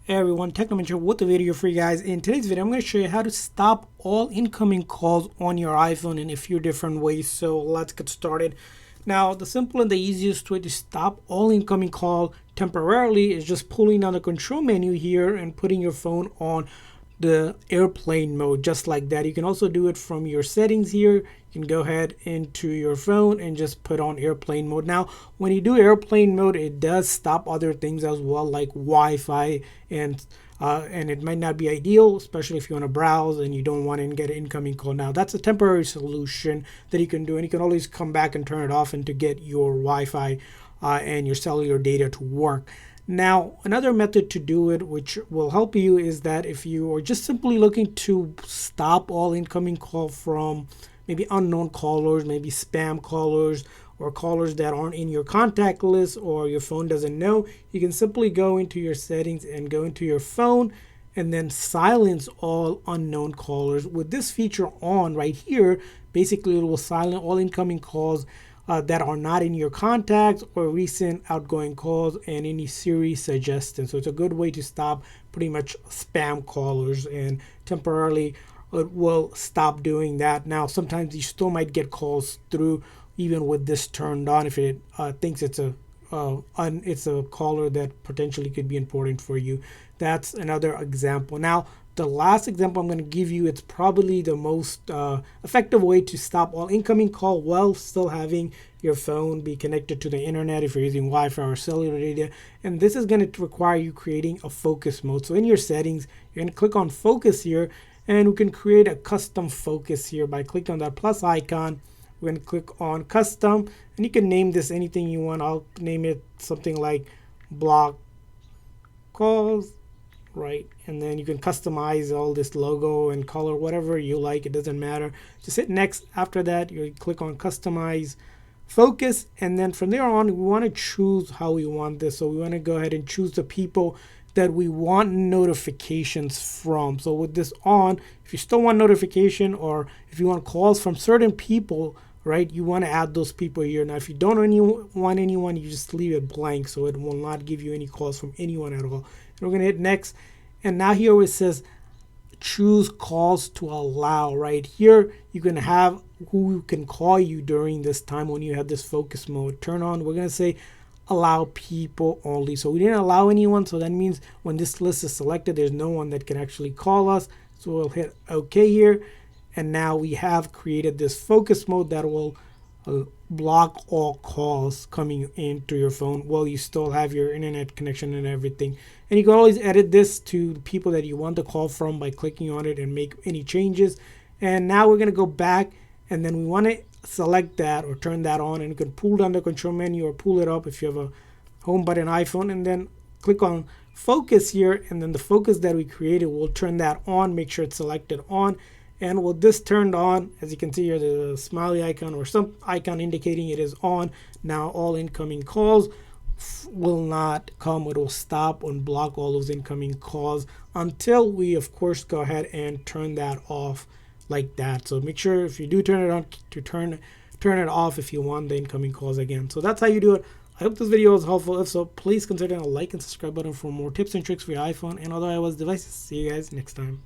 Hey everyone, Technoman here with a video for you guys. In today's video, I'm going to show you how to stop all incoming calls on your iPhone in a few different ways. So let's get started. Now, the simple and the easiest way to stop all incoming call temporarily is just pulling down the control menu here and putting your phone on the airplane mode, just like that. You can also do it from your settings here. You can go ahead into your phone and just put on airplane mode. Now, when you do airplane mode, it does stop other things as well, like Wi-Fi, and it might not be ideal, especially if you want to browse and you don't want to get an incoming call. Now, that's a temporary solution that you can do, and you can always come back and turn it off and to get your Wi-Fi and your cellular data to work. Now, another method to do it, which will help you, is that if you are just simply looking to stop all incoming call from maybe unknown callers, maybe spam callers, or callers that aren't in your contact list or your phone doesn't know, you can simply go into your settings and go into your phone and then silence all unknown callers. With this feature on right here, basically it will silence all incoming calls that are not in your contacts or recent outgoing calls and any Siri suggestions. So it's a good way to stop pretty much spam callers, and temporarily it will stop doing that. Now, sometimes you still might get calls through even with this turned on if it thinks it's a caller that potentially could be important for you. That's another example. Now, the last example I'm going to give you, it's probably the most effective way to stop all incoming call while still having your phone be connected to the internet if you're using Wi-Fi or cellular data. And this is going to require you creating a focus mode. So in your settings, you're going to click on focus here, and we can create a custom focus here by clicking on that plus icon. We're going to click on custom, and you can name this anything you want. I'll name it something like block calls, right? And then you can customize all this logo and color, whatever you like. It doesn't matter. Just hit next. After that, you click on customize focus, and then from there on, we want to choose how we want this. So we want to go ahead and choose the people that we want notifications from. So with this on, if you still want notification, or if you want calls from certain people, right, you want to add those people here. Now, if you don't want anyone, you just leave it blank, so it will not give you any calls from anyone at all. And we're going to hit next, and now here it says choose calls to allow. Right here, you can have who can call you during this time when you have this focus mode turn on. We're going to say allow people only. So we didn't allow anyone, so that means when this list is selected, there's no one that can actually call us. So we'll hit OK here, and now we have created this focus mode that will block all calls coming into your phone while you still have your internet connection and everything. And you can always edit this to the people that you want to call from by clicking on it and make any changes. And now we're going to go back, and then we want to select that or turn that on, and you can pull down the control menu or pull it up if you have a home button iPhone, and then click on focus here, and then the focus that we created, we'll turn that on. Make sure it's selected on, and with this turned on, as you can see here, the smiley icon or some icon indicating it is on. Now all incoming calls will not come. It will stop and block all those incoming calls until we, of course, go ahead and turn that off like that. So make sure if you do turn it on to turn it off if you want the incoming calls again. So that's how you do it. I hope this video was helpful. If so, please consider a like and subscribe button for more tips and tricks for your iPhone and other iOS devices. See you guys next time.